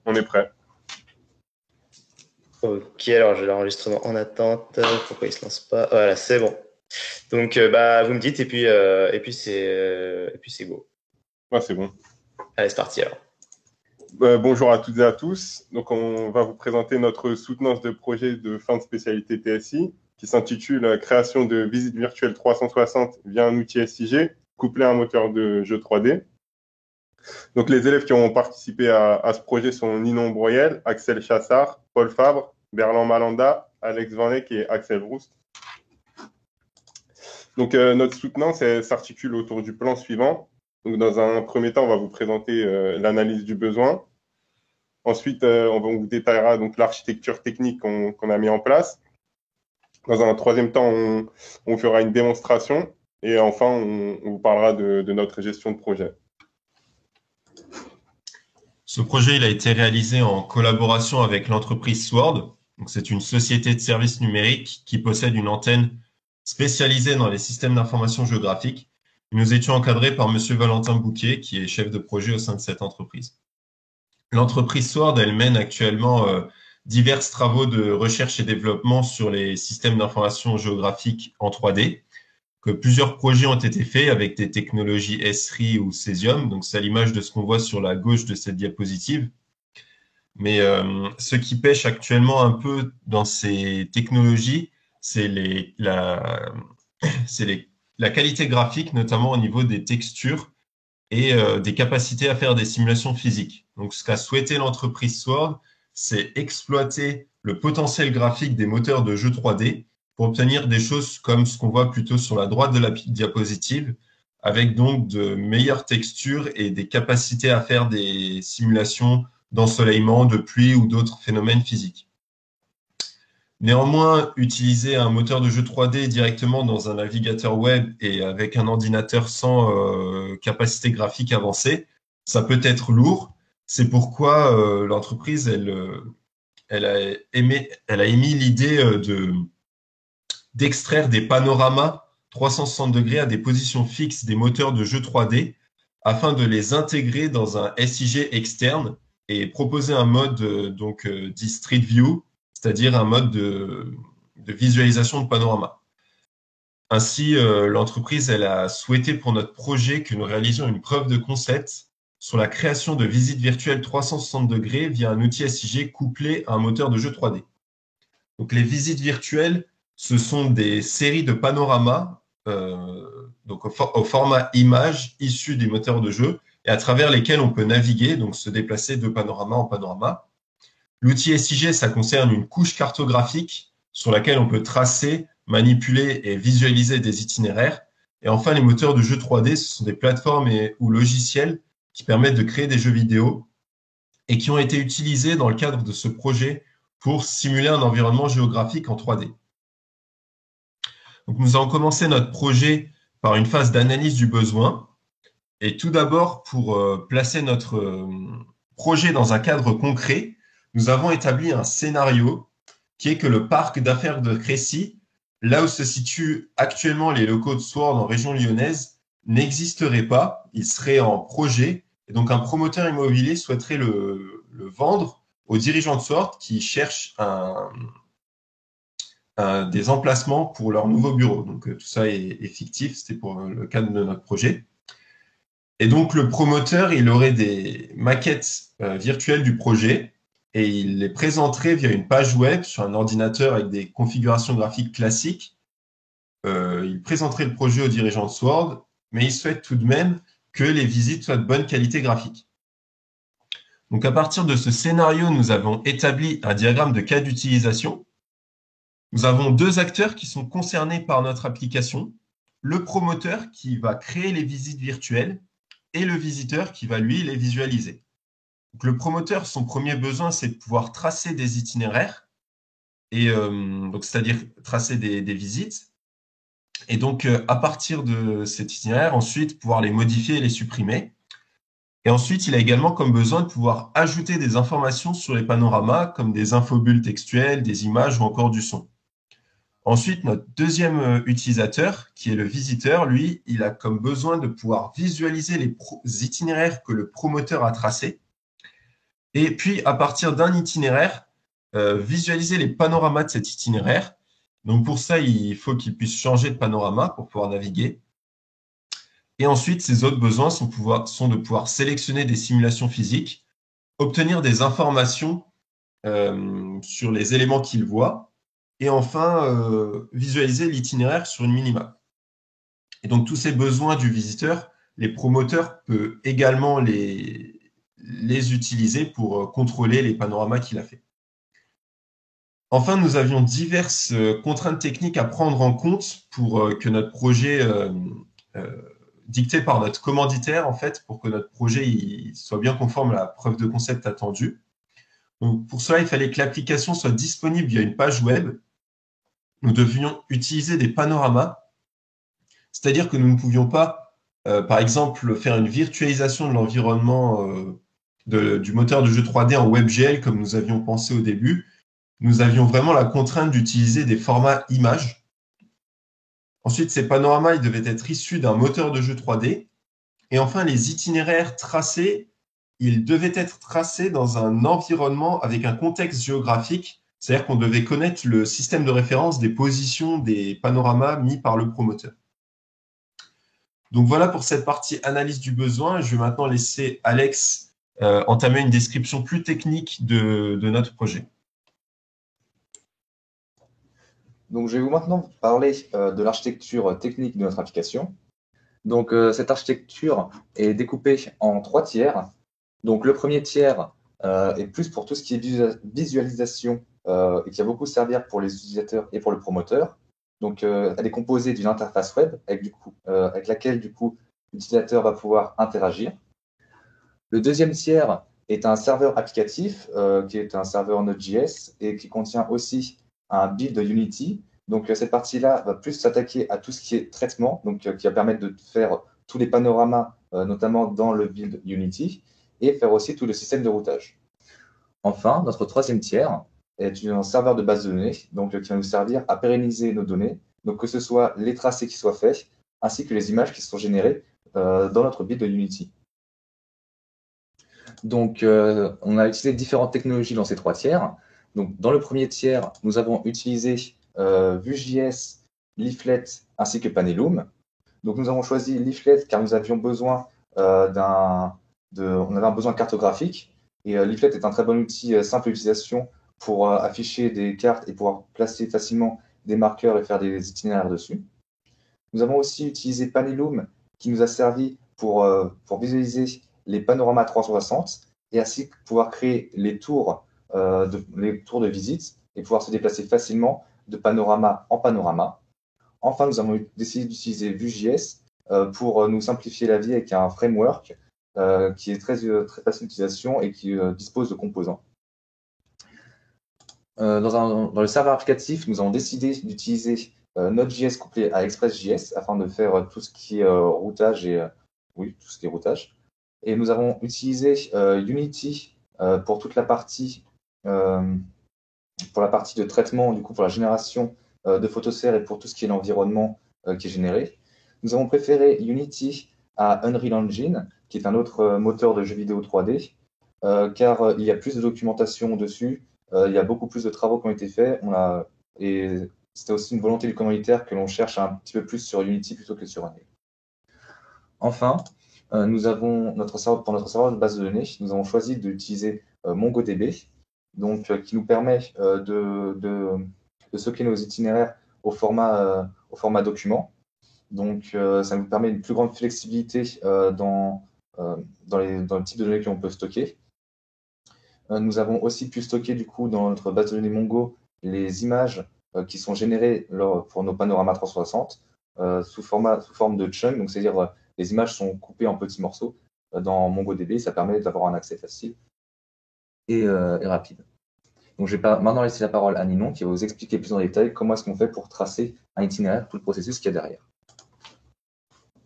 On est prêt. Ok, alors j'ai l'enregistrement en attente. Pourquoi il se lance pas? Voilà, c'est bon. Donc vous me dites et puis c'est go. Ouais, c'est bon. Allez, c'est parti alors. Bonjour à toutes et à tous. Donc, on va vous présenter notre soutenance de projet de fin de spécialité TSI qui s'intitule Création de visites virtuelles 360 via un outil SIG couplé à un moteur de jeu 3D. Donc, les élèves qui ont participé à ce projet sont Ninon Broyel, Axel Chassard, Paul Fabre, Berland Malanda, Alex Van Eyck et Axel Roust. Donc, notre soutenance s'articule autour du plan suivant. Donc, dans un premier temps, on va vous présenter l'analyse du besoin. Ensuite, on vous détaillera donc l'architecture technique qu'on a mis en place. Dans un troisième temps, on fera une démonstration. Et enfin, on vous parlera de notre gestion de projet. Ce projet il a été réalisé en collaboration avec l'entreprise Sword. Donc, c'est une société de services numériques qui possède une antenne spécialisée dans les systèmes d'information géographique. Nous étions encadrés par Monsieur Valentin Bouquet, qui est chef de projet au sein de cette entreprise. L'entreprise Sword, elle mène actuellement divers travaux de recherche et développement sur les systèmes d'information géographique en 3D, que plusieurs projets ont été faits avec des technologies Esri ou Cesium. Donc, c'est à l'image de ce qu'on voit sur la gauche de cette diapositive. Mais ce qui pêche actuellement un peu dans ces technologies, c'est la qualité graphique, notamment au niveau des textures et des capacités à faire des simulations physiques. Donc, ce qu'a souhaité l'entreprise Sword, c'est exploiter le potentiel graphique des moteurs de jeux 3D pour obtenir des choses comme ce qu'on voit plutôt sur la droite de la diapositive, avec donc de meilleures textures et des capacités à faire des simulations d'ensoleillement, de pluie ou d'autres phénomènes physiques. Néanmoins, utiliser un moteur de jeu 3D directement dans un navigateur web et avec un ordinateur sans capacité graphique avancée, ça peut être lourd. C'est pourquoi l'entreprise, elle a émis l'idée d'extraire des panoramas 360 degrés à des positions fixes des moteurs de jeu 3D afin de les intégrer dans un SIG externe et proposer un mode dit Street View, c'est-à-dire un mode de visualisation de panorama. Ainsi, l'entreprise elle a souhaité pour notre projet que nous réalisions une preuve de concept sur la création de visites virtuelles 360 degrés via un outil SIG couplé à un moteur de jeu 3D. Donc, les visites virtuelles, ce sont des séries de panoramas donc au format image issu des moteurs de jeu et à travers lesquels on peut naviguer, donc se déplacer de panorama en panorama. L'outil SIG, ça concerne une couche cartographique sur laquelle on peut tracer, manipuler et visualiser des itinéraires. Et enfin, les moteurs de jeux 3D, ce sont des plateformes ou logiciels qui permettent de créer des jeux vidéo et qui ont été utilisés dans le cadre de ce projet pour simuler un environnement géographique en 3D. Donc, nous avons commencé notre projet par une phase d'analyse du besoin. Et tout d'abord, pour placer notre projet dans un cadre concret, nous avons établi un scénario qui est que le parc d'affaires de Crécy, là où se situent actuellement les locaux de Sword en région lyonnaise, n'existerait pas. Il serait en projet. Et donc, un promoteur immobilier souhaiterait le vendre aux dirigeants de Sword qui cherchent des emplacements pour leur nouveau bureau. Donc, tout ça est fictif. C'était pour le cadre de notre projet. Et donc, le promoteur, il aurait des maquettes virtuelles du projet et il les présenterait via une page web sur un ordinateur avec des configurations graphiques classiques. Il présenterait le projet aux dirigeants de Sword, mais il souhaite tout de même que les visites soient de bonne qualité graphique. Donc, à partir de ce scénario, nous avons établi un diagramme de cas d'utilisation. Nous avons deux acteurs qui sont concernés par notre application. Le promoteur qui va créer les visites virtuelles et le visiteur qui va, lui, les visualiser. Donc, le promoteur, son premier besoin, c'est de pouvoir tracer des itinéraires, et donc c'est-à-dire tracer des visites. Et donc, à partir de cet itinéraire, ensuite, pouvoir les modifier et les supprimer. Et ensuite, il a également comme besoin de pouvoir ajouter des informations sur les panoramas, comme des infobules textuelles, des images ou encore du son. Ensuite, notre deuxième utilisateur, qui est le visiteur, lui, il a comme besoin de pouvoir visualiser les itinéraires que le promoteur a tracés. Et puis, à partir d'un itinéraire, visualiser les panoramas de cet itinéraire. Donc, pour ça, il faut qu'il puisse changer de panorama pour pouvoir naviguer. Et ensuite, ses autres besoins sont de pouvoir sélectionner des simulations physiques, obtenir des informations sur les éléments qu'il voit, et enfin, visualiser l'itinéraire sur une minimap. Et donc, tous ces besoins du visiteur, les promoteurs peuvent également les utiliser pour contrôler les panoramas qu'il a fait. Enfin, nous avions diverses contraintes techniques à prendre en compte pour que notre projet, dicté par notre commanditaire, en fait, pour que notre projet soit bien conforme à la preuve de concept attendue. Donc, pour cela, il fallait que l'application soit disponible via une page web. Nous devions utiliser des panoramas, c'est-à-dire que nous ne pouvions pas, par exemple, faire une virtualisation de l'environnement du moteur de jeu 3D en WebGL comme nous avions pensé au début. Nous avions vraiment la contrainte d'utiliser des formats images. Ensuite, ces panoramas ils devaient être issus d'un moteur de jeu 3D. Et enfin, les itinéraires tracés, ils devaient être tracés dans un environnement avec un contexte géographique, c'est-à-dire qu'on devait connaître le système de référence des positions des panoramas mis par le promoteur. Donc voilà pour cette partie analyse du besoin. Je vais maintenant laisser Alex entamer une description plus technique de notre projet. Donc, je vais vous maintenant parler de l'architecture technique de notre application. Donc, cette architecture est découpée en 3 tiers. Donc, le premier tiers est plus pour tout ce qui est visualisation et qui va beaucoup servir pour les utilisateurs et pour le promoteur. Donc, elle est composée d'une interface web avec laquelle, du coup, l'utilisateur va pouvoir interagir. Le deuxième tiers est un serveur applicatif qui est un serveur Node.js et qui contient aussi un build Unity. Donc, cette partie-là va plus s'attaquer à tout ce qui est traitement, donc qui va permettre de faire tous les panoramas, notamment dans le build Unity, et faire aussi tout le système de routage. Enfin, notre troisième tiers est un serveur de base de données, donc qui va nous servir à pérenniser nos données, donc que ce soit les tracés qui soient faits, ainsi que les images qui sont générées dans notre build Unity. Donc, on a utilisé différentes technologies dans ces 3 tiers. Donc, dans le premier tiers, nous avons utilisé Vue.js, Leaflet ainsi que Panelum. Donc, nous avons choisi Leaflet car nous avions besoin on avait un besoin cartographique. Et Leaflet est un très bon outil, simple utilisation pour afficher des cartes et pouvoir placer facilement des marqueurs et faire des itinéraires dessus. Nous avons aussi utilisé Panelum qui nous a servi pour visualiser les panoramas 360 et ainsi pouvoir créer les tours de visite et pouvoir se déplacer facilement de panorama en panorama. Enfin, nous avons décidé d'utiliser Vue.js pour nous simplifier la vie avec un framework qui est très facile d'utilisation et qui dispose de composants. Dans le serveur applicatif, nous avons décidé d'utiliser Node.js couplé à Express.js afin de faire tout ce qui est routage tout ce qui est routage. Et nous avons utilisé Unity pour toute la partie de traitement, du coup pour la génération de photosphères et pour tout ce qui est l'environnement qui est généré. Nous avons préféré Unity à Unreal Engine, qui est un autre moteur de jeux vidéo 3D, car il y a plus de documentation dessus, il y a beaucoup plus de travaux qui ont été faits, et c'était aussi une volonté du commanditaire que l'on cherche un petit peu plus sur Unity plutôt que sur Unreal. Enfin, nous avons pour notre serveur de base de données, nous avons choisi d'utiliser MongoDB, donc qui nous permet de stocker nos itinéraires au format document. Donc, ça nous permet une plus grande flexibilité dans le type de données que l'on peut stocker. Nous avons aussi pu stocker du coup dans notre base de données Mongo les images qui sont générées pour nos panoramas 360 sous forme de chunk, donc c'est-à-dire les images sont coupées en petits morceaux dans MongoDB, ça permet d'avoir un accès facile et rapide. Donc je vais maintenant laisser la parole à Ninon qui va vous expliquer plus en détail comment est-ce qu'on fait pour tracer un itinéraire, tout le processus qu'il y a derrière.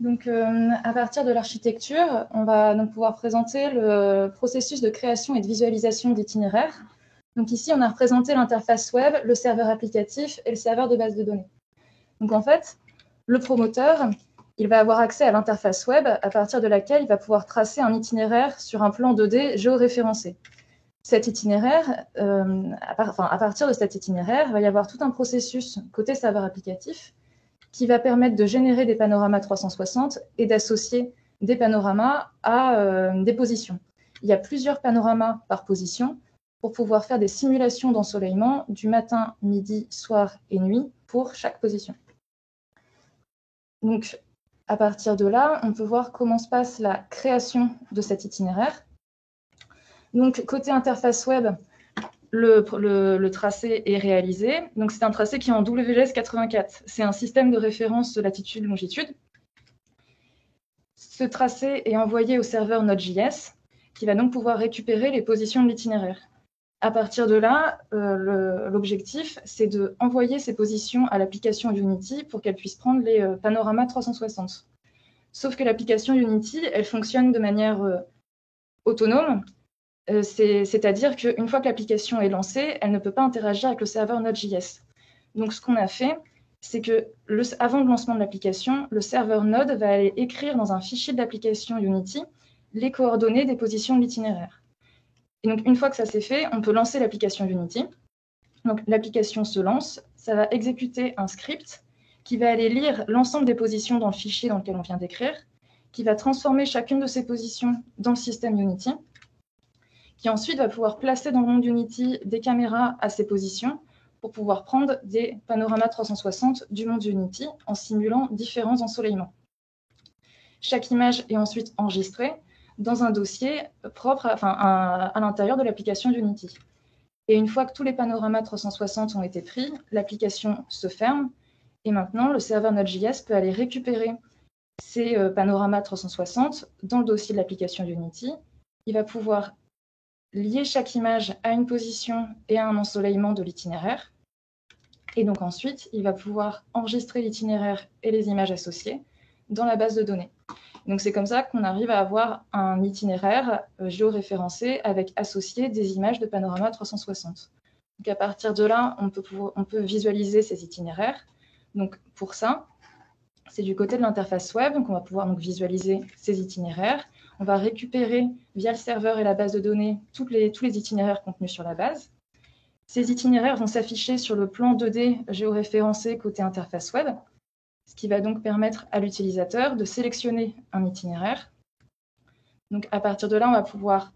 Donc, à partir de l'architecture, on va donc pouvoir présenter le processus de création et de visualisation d'itinéraires. Donc ici, on a représenté l'interface web, le serveur applicatif et le serveur de base de données. Donc en fait, le promoteur, il va avoir accès à l'interface web à partir de laquelle il va pouvoir tracer un itinéraire sur un plan 2D géoréférencé. Cet itinéraire, à partir de cet itinéraire, il va y avoir tout un processus côté serveur applicatif qui va permettre de générer des panoramas 360 et d'associer des panoramas à des positions. Il y a plusieurs panoramas par position pour pouvoir faire des simulations d'ensoleillement du matin, midi, soir et nuit pour chaque position. Donc, à partir de là, on peut voir comment se passe la création de cet itinéraire. Donc, côté interface web, le tracé est réalisé. Donc, c'est un tracé qui est en WGS 84. C'est un système de référence de latitude-longitude. Ce tracé est envoyé au serveur Node.js, qui va donc pouvoir récupérer les positions de l'itinéraire. À partir de là, l'objectif, c'est d'envoyer ces positions à l'application Unity pour qu'elle puisse prendre les panoramas 360. Sauf que l'application Unity, elle fonctionne de manière autonome, c'est-à-dire qu'une fois que l'application est lancée, elle ne peut pas interagir avec le serveur Node.js. Donc, ce qu'on a fait, c'est que avant le lancement de l'application, le serveur Node va aller écrire dans un fichier de l'application Unity les coordonnées des positions de l'itinéraire. Et donc, une fois que ça s'est fait, on peut lancer l'application Unity. Donc, l'application se lance, ça va exécuter un script qui va aller lire l'ensemble des positions dans le fichier dans lequel on vient d'écrire, qui va transformer chacune de ces positions dans le système Unity, qui ensuite va pouvoir placer dans le monde Unity des caméras à ces positions pour pouvoir prendre des panoramas 360 du monde Unity en simulant différents ensoleillements. Chaque image est ensuite enregistrée dans un dossier propre à l'intérieur de l'application Unity. Et une fois que tous les panoramas 360 ont été pris, l'application se ferme et maintenant le serveur Node.js peut aller récupérer ces panoramas 360 dans le dossier de l'application Unity. Il va pouvoir lier chaque image à une position et à un ensoleillement de l'itinéraire. Et donc ensuite, il va pouvoir enregistrer l'itinéraire et les images associées dans la base de données. Donc c'est comme ça qu'on arrive à avoir un itinéraire géoréférencé avec associé des images de panorama 360. Donc à partir de là, on peut visualiser ces itinéraires. Donc pour ça, c'est du côté de l'interface web, donc on va pouvoir donc visualiser ces itinéraires. On va récupérer via le serveur et la base de données tous les itinéraires contenus sur la base. Ces itinéraires vont s'afficher sur le plan 2D géoréférencé côté interface web, ce qui va donc permettre à l'utilisateur de sélectionner un itinéraire. Donc à partir de là, on va pouvoir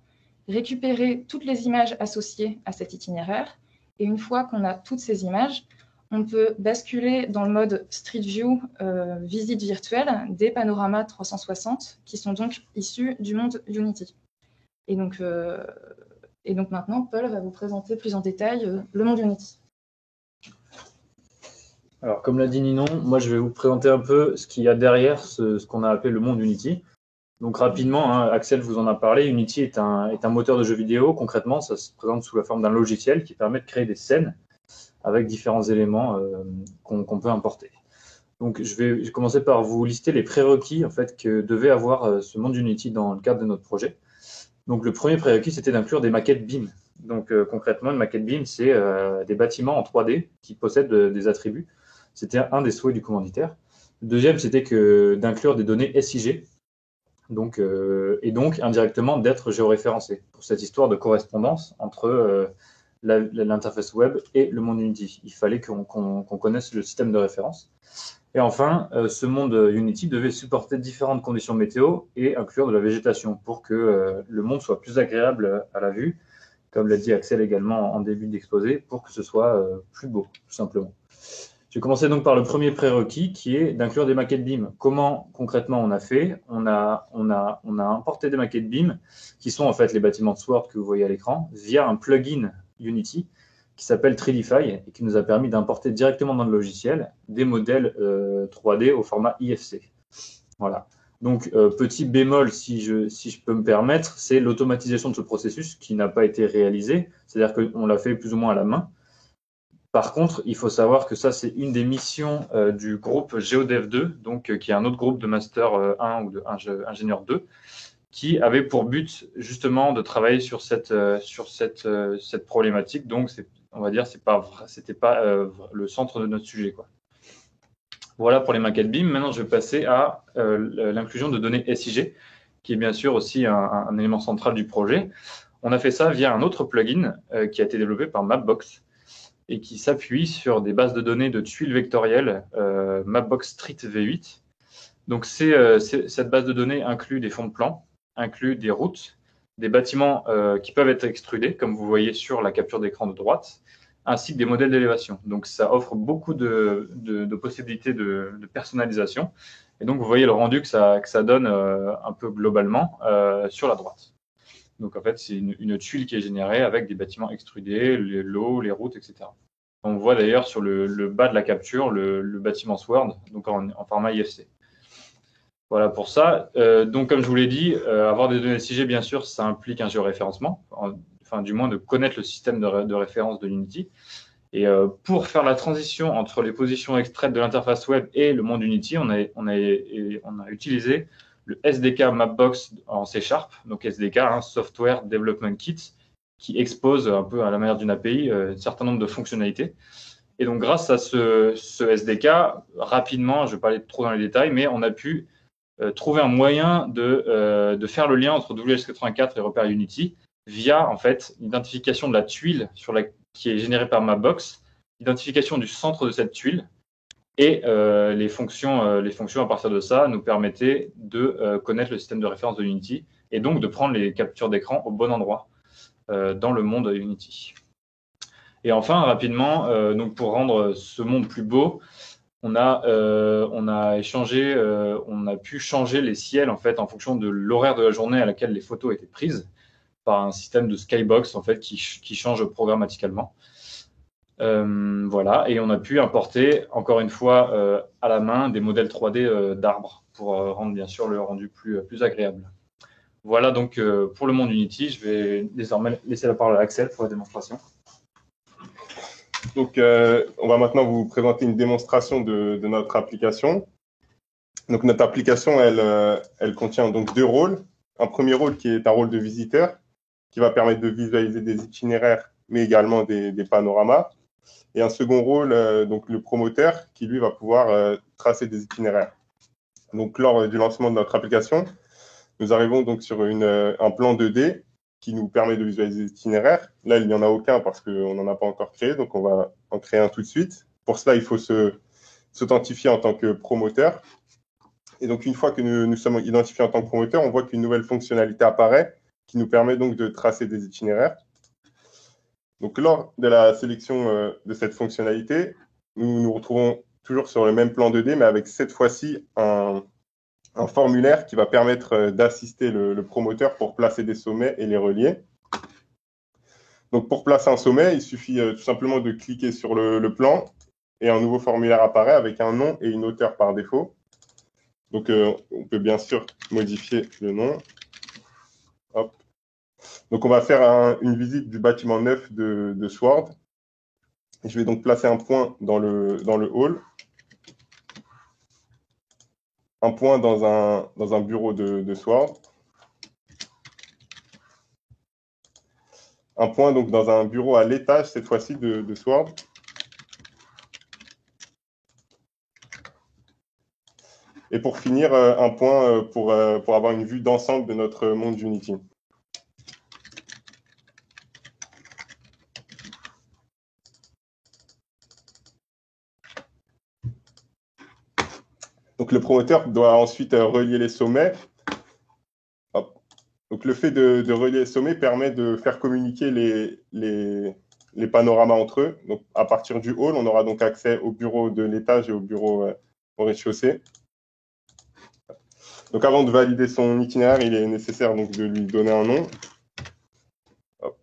récupérer toutes les images associées à cet itinéraire. Et une fois qu'on a toutes ces images, on peut basculer dans le mode Street View visite virtuelle des panoramas 360 qui sont donc issus du monde Unity. Et donc maintenant, Paul va vous présenter plus en détail le monde Unity. Alors, comme l'a dit Ninon, moi je vais vous présenter un peu ce qu'il y a derrière ce qu'on a appelé le monde Unity. Donc rapidement, hein, Axel vous en a parlé, Unity est un moteur de jeux vidéo. Concrètement, ça se présente sous la forme d'un logiciel qui permet de créer des scènes avec différents éléments qu'on peut importer. Donc je vais commencer par vous lister les prérequis en fait, que devait avoir ce monde Unity dans le cadre de notre projet. Donc le premier prérequis, c'était d'inclure des maquettes BIM. Donc concrètement, une maquette BIM, c'est des bâtiments en 3D qui possèdent des attributs. C'était un des souhaits du commanditaire. Le deuxième, c'était d'inclure des données SIG, et donc indirectement d'être géoréférencé pour cette histoire de correspondance entre l'interface web et le monde Unity. Il fallait qu'on connaisse le système de référence. Et enfin, ce monde Unity devait supporter différentes conditions météo et inclure de la végétation pour que le monde soit plus agréable à la vue, comme l'a dit Axel également en début d'exposé, pour que ce soit plus beau, tout simplement. Je vais commencer donc par le premier prérequis qui est d'inclure des maquettes BIM. Comment concrètement on a fait ? On a importé des maquettes BIM qui sont en fait les bâtiments de Sword que vous voyez à l'écran via un plugin Unity qui s'appelle 3Dify et qui nous a permis d'importer directement dans le logiciel des modèles 3D au format IFC. Voilà. Donc petit bémol si je peux me permettre, c'est l'automatisation de ce processus qui n'a pas été réalisée, c'est-à-dire qu'on l'a fait plus ou moins à la main. Par contre, il faut savoir que ça, c'est une des missions du groupe GeoDev2, donc, qui est un autre groupe de Master 1 ou de Ingénieur 2, qui avait pour but justement de travailler sur cette problématique. Donc, on va dire c'était pas le centre de notre sujet, quoi. Voilà pour les maquettes BIM. Maintenant, je vais passer à l'inclusion de données SIG, qui est bien sûr aussi un élément central du projet. On a fait ça via un autre plugin qui a été développé par Mapbox et qui s'appuie sur des bases de données de tuiles vectorielles Mapbox Street V8. Donc, cette base de données inclut des fonds de plan, inclut des routes, des bâtiments qui peuvent être extrudés, comme vous voyez sur la capture d'écran de droite, ainsi que des modèles d'élévation. Donc, ça offre beaucoup de possibilités de personnalisation. Et donc, vous voyez le rendu que ça donne un peu globalement sur la droite. Donc, en fait, c'est une tuile qui est générée avec des bâtiments extrudés, l'eau, les routes, etc. On voit d'ailleurs sur le bas de la capture le bâtiment Sword, donc en format IFC. Voilà pour ça. Donc, comme je vous l'ai dit, avoir des données SIG, bien sûr, ça implique un géoréférencement, enfin, du moins de connaître le système de référence de Unity. Et pour faire la transition entre les positions extraites de l'interface web et le monde Unity, on a utilisé le SDK Mapbox en C#, donc SDK, Software Development Kit, qui expose un peu à la manière d'une API un certain nombre de fonctionnalités. Et donc, grâce à ce SDK, rapidement, je ne vais pas aller trop dans les détails, mais on a pu trouver un moyen de faire le lien entre WS84 et repère Unity via en fait l'identification de la tuile qui est générée par Mapbox, l'identification du centre de cette tuile et les fonctions à partir de ça nous permettaient de connaître le système de référence de Unity et donc de prendre les captures d'écran au bon endroit dans le monde Unity. Et enfin, rapidement, donc pour rendre ce monde plus beau, on a pu changer les ciels en fait en fonction de l'horaire de la journée à laquelle les photos étaient prises par un système de skybox en fait qui change programmaticalement. Voilà, et on a pu importer encore une fois à la main des modèles 3D d'arbres pour rendre bien sûr le rendu plus agréable. Voilà donc pour le monde Unity. Je vais désormais laisser la parole à Axel pour la démonstration. Donc, on va maintenant vous présenter une démonstration de notre application. Donc, notre application, elle contient donc deux rôles. Un premier rôle qui est un rôle de visiteur, qui va permettre de visualiser des itinéraires, mais également des panoramas. Et un second rôle, donc le promoteur, qui lui va pouvoir tracer des itinéraires. Donc, lors du lancement de notre application, nous arrivons donc sur un plan 2D qui nous permet de visualiser les itinéraires. Là, il n'y en a aucun parce qu'on n'en a pas encore créé, donc on va en créer un tout de suite. Pour cela, il faut s'authentifier en tant que promoteur. Et donc, une fois que nous sommes identifiés en tant que promoteur, on voit qu'une nouvelle fonctionnalité apparaît qui nous permet donc de tracer des itinéraires. Donc, lors de la sélection de cette fonctionnalité, nous nous retrouvons toujours sur le même plan 2D, mais avec cette fois-ci un formulaire qui va permettre d'assister le promoteur pour placer des sommets et les relier. Donc, pour placer un sommet, il suffit tout simplement de cliquer sur le plan et un nouveau formulaire apparaît avec un nom et une hauteur par défaut. Donc, on peut bien sûr modifier le nom. Hop. Donc, on va faire une visite du bâtiment neuf de Sword. Et je vais donc placer un point dans le hall. Un point dans un bureau de Sword. Un point donc dans un bureau à l'étage, cette fois-ci, de Sword. Et pour finir, un point pour avoir une vue d'ensemble de notre monde Unity. Donc, le promoteur doit ensuite relier les sommets. Hop. Donc, le fait de relier les sommets permet de faire communiquer les panoramas entre eux. Donc, à partir du hall, on aura donc accès au bureau de l'étage et au bureau au rez-de-chaussée. Donc, avant de valider son itinéraire, il est nécessaire donc, de lui donner un nom. Hop.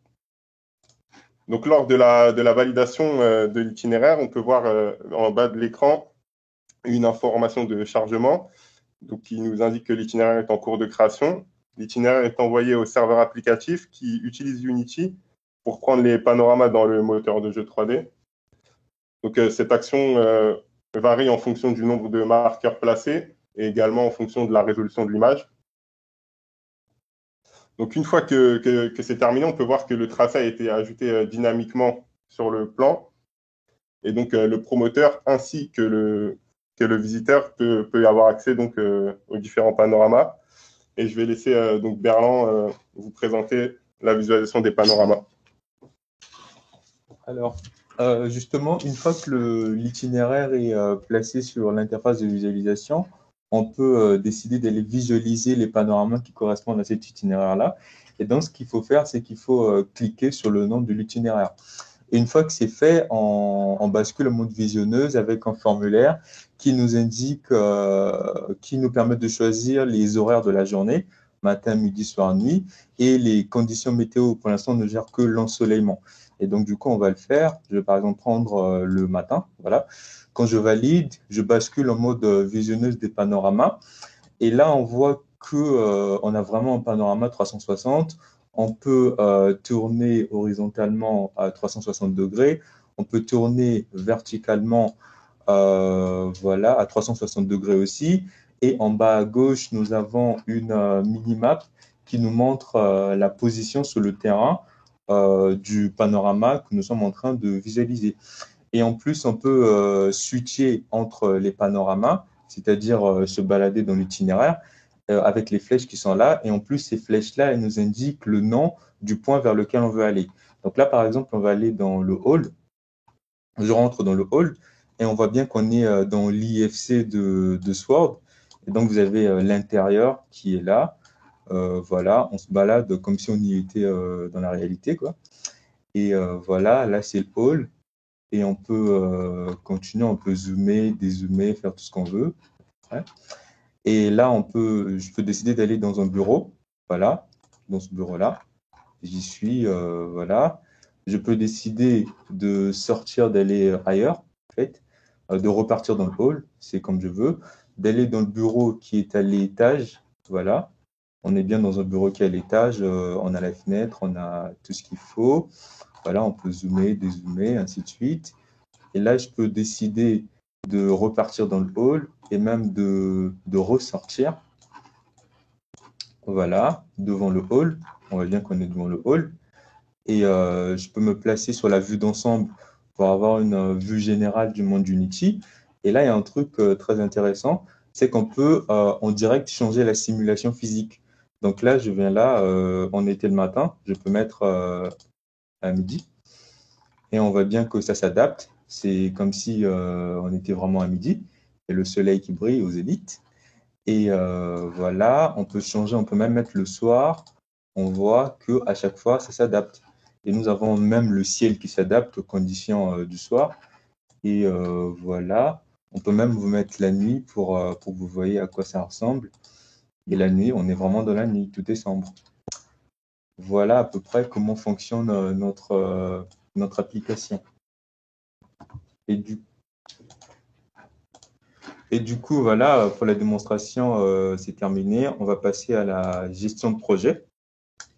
Donc, lors de la validation de l'itinéraire, on peut voir en bas de l'écran une information de chargement donc, qui nous indique que l'itinéraire est en cours de création. L'itinéraire est envoyé au serveur applicatif qui utilise Unity pour prendre les panoramas dans le moteur de jeu 3D. Donc, cette action varie en fonction du nombre de marqueurs placés et également en fonction de la résolution de l'image. Donc, une fois que c'est terminé, on peut voir que le tracé a été ajouté dynamiquement sur le plan. Et donc, le promoteur ainsi que le visiteur peut y avoir accès donc, aux différents panoramas. et je vais laisser donc Berland vous présenter la visualisation des panoramas. Alors, justement, une fois que l'itinéraire est placé sur l'interface de visualisation, on peut décider d'aller visualiser les panoramas qui correspondent à cet itinéraire-là. Et donc, ce qu'il faut faire, c'est qu'il faut cliquer sur le nom de l'itinéraire. Et une fois que c'est fait, on bascule en mode visionneuse avec un formulaire qui nous indique, qui nous permet de choisir les horaires de la journée, matin, midi, soir, nuit, et les conditions météo. Pour l'instant, on ne gère que l'ensoleillement. Et donc, du coup, on va le faire. Je vais par exemple prendre le matin. Voilà. Quand je valide, je bascule en mode visionneuse des panoramas. Et là, on voit qu'on a vraiment un panorama 360. On peut tourner horizontalement à 360 degrés. On peut tourner verticalement voilà, à 360 degrés aussi. Et en bas à gauche, nous avons une minimap qui nous montre la position sur le terrain du panorama que nous sommes en train de visualiser. Et en plus, on peut switcher entre les panoramas, c'est-à-dire se balader dans l'itinéraire avec les flèches qui sont là. Et en plus, ces flèches-là, elles nous indiquent le nom du point vers lequel on veut aller. Donc là, par exemple, on va aller dans le hall. Je rentre dans le hall et on voit bien qu'on est dans l'IFC de Sword. Et donc, vous avez l'intérieur qui est là. Voilà, on se balade comme si on y était dans la réalité, quoi. Et voilà, là, c'est le hall. Et on peut continuer, on peut zoomer, dézoomer, faire tout ce qu'on veut. Ouais. Et là, je peux décider d'aller dans un bureau. Voilà, dans ce bureau-là. J'y suis, voilà. Je peux décider de sortir, d'aller ailleurs, en fait, de repartir dans le hall, c'est comme je veux, d'aller dans le bureau qui est à l'étage, voilà. On est bien dans un bureau qui est à l'étage, on a la fenêtre, on a tout ce qu'il faut. Voilà, on peut zoomer, dézoomer, ainsi de suite. Et là, je peux décider de repartir dans le hall et même de ressortir. Voilà, devant le hall. On voit bien qu'on est devant le hall. Et je peux me placer sur la vue d'ensemble pour avoir une vue générale du monde Unity. Et là, il y a un truc très intéressant, c'est qu'on peut en direct changer la simulation physique. Donc là, je viens là, on était le matin, je peux mettre à midi. Et on voit bien que ça s'adapte. C'est comme si on était vraiment à midi. Et le soleil qui brille aux zénith. Et voilà, on peut changer, on peut même mettre le soir. On voit qu'à chaque fois, ça s'adapte. Et nous avons même le ciel qui s'adapte aux conditions du soir. Et voilà, on peut même vous mettre la nuit pour que vous voyez à quoi ça ressemble. Et la nuit, on est vraiment dans la nuit, tout est sombre. Voilà à peu près comment fonctionne notre application. Et du coup, voilà, pour la démonstration, c'est terminé. On va passer à la gestion de projet.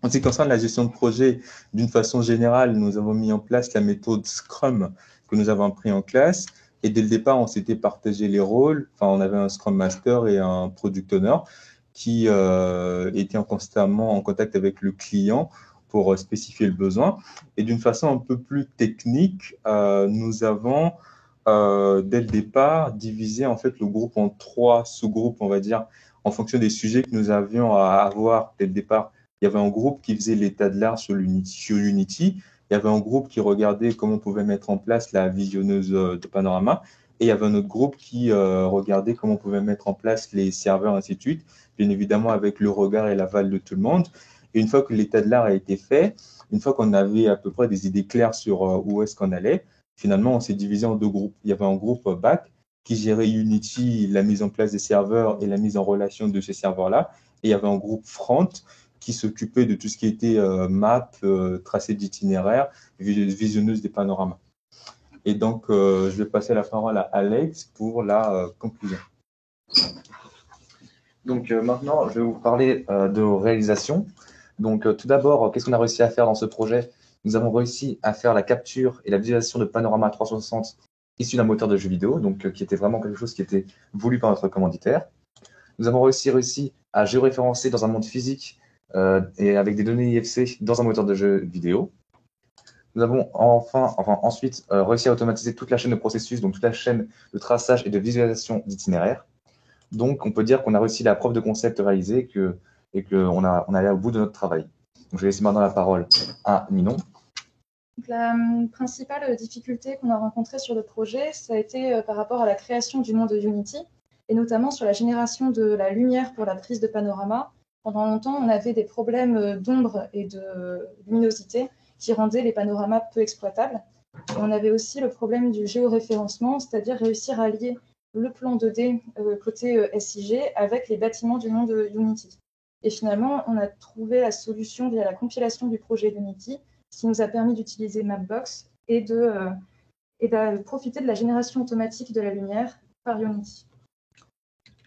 En ce qui concerne la gestion de projet, d'une façon générale, nous avons mis en place la méthode Scrum que nous avons appris en classe. Et dès le départ, on s'était partagé les rôles. Enfin, on avait un Scrum Master et un Product Owner qui étaient constamment en contact avec le client pour spécifier le besoin. Et d'une façon un peu plus technique, nous avons, dès le départ, divisé en fait le groupe en 3 sous-groupes, on va dire, en fonction des sujets que nous avions à avoir dès le départ. Il y avait un groupe qui faisait l'état de l'art sur Unity. Il y avait un groupe qui regardait comment on pouvait mettre en place la visionneuse de panorama. Et il y avait un autre groupe qui regardait comment on pouvait mettre en place les serveurs, ainsi de suite, bien évidemment avec le regard et l'aval de tout le monde. Et une fois que l'état de l'art a été fait, une fois qu'on avait à peu près des idées claires sur où est-ce qu'on allait, finalement, on s'est divisé en 2 groupes. Il y avait un groupe back qui gérait Unity, la mise en place des serveurs et la mise en relation de ces serveurs-là. Et il y avait un groupe front qui s'occupait de tout ce qui était map, tracé d'itinéraire, visionneuse des panoramas. Et donc, je vais passer la parole à Alex pour la conclusion. Donc maintenant, je vais vous parler de réalisation. Donc tout d'abord, qu'est-ce qu'on a réussi à faire dans ce projet? Nous avons réussi à faire la capture et la visualisation de panorama 360 issu d'un moteur de jeu vidéo, donc qui était vraiment quelque chose qui était voulu par notre commanditaire. Nous avons réussi à géoréférencer dans un monde physique et avec des données IFC dans un moteur de jeu vidéo. Nous avons ensuite réussi à automatiser toute la chaîne de processus, donc toute la chaîne de traçage et de visualisation d'itinéraire. Donc, on peut dire qu'on a réussi la preuve de concept réalisée, que et qu'on on allait au bout de notre travail. Donc, je vais laisser maintenant la parole à Ninon. Donc, la principale difficulté qu'on a rencontrée sur le projet, ça a été par rapport à la création du monde de Unity, et notamment sur la génération de la lumière pour la prise de panorama. Pendant longtemps, on avait des problèmes d'ombre et de luminosité qui rendaient les panoramas peu exploitables. Et on avait aussi le problème du géoréférencement, c'est-à-dire réussir à lier le plan 2D côté SIG avec les bâtiments du monde de Unity. Et finalement, on a trouvé la solution via la compilation du projet Unity, ce qui nous a permis d'utiliser Mapbox et de profiter de la génération automatique de la lumière par Unity.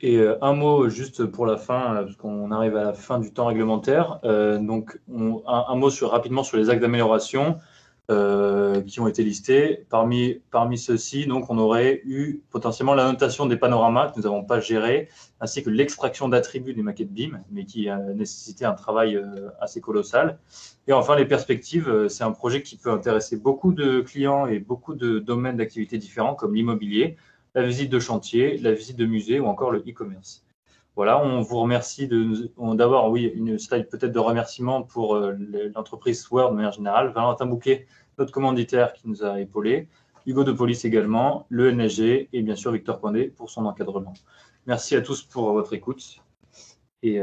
Et un mot juste pour la fin, parce qu'on arrive à la fin du temps réglementaire. Donc, un mot rapidement sur les actes d'amélioration qui ont été listés. Parmi ceux-ci, donc, on aurait eu potentiellement la notation des panoramas que nous n'avons pas géré, ainsi que l'extraction d'attributs des maquettes BIM, mais qui a nécessité un travail assez colossal. Et enfin, les perspectives, c'est un projet qui peut intéresser beaucoup de clients et beaucoup de domaines d'activités différents, comme l'immobilier, la visite de chantier, la visite de musée ou encore le e-commerce. Voilà, on vous remercie d'avoir, oui, une slide peut-être de remerciement pour l'entreprise Sword de manière générale, Valentin Bouquet, notre commanditaire qui nous a épaulés, Hugo de Police également, le NSG et bien sûr Victor Coindé pour son encadrement. Merci à tous pour votre écoute et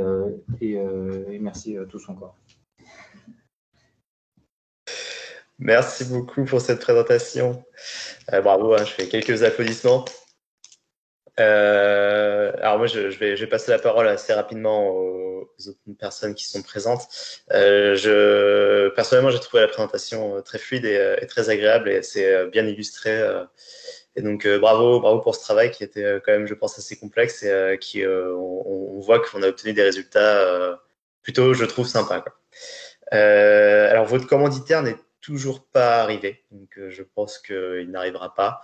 merci à tous encore. Merci beaucoup pour cette présentation. Bravo, hein, je fais quelques applaudissements. Alors moi, je vais passer la parole assez rapidement aux autres personnes qui sont présentes. Personnellement, j'ai trouvé la présentation très fluide et très agréable et c'est bien illustré. Et donc, bravo pour ce travail qui était quand même, je pense, assez complexe et on voit qu'on a obtenu des résultats plutôt, je trouve, sympas, quoi. Alors, votre commanditaire n'est toujours pas arrivé, donc je pense qu'il n'arrivera pas.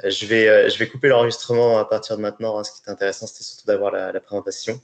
Je vais couper l'enregistrement à partir de maintenant, hein. Ce qui est intéressant, c'était surtout d'avoir la présentation.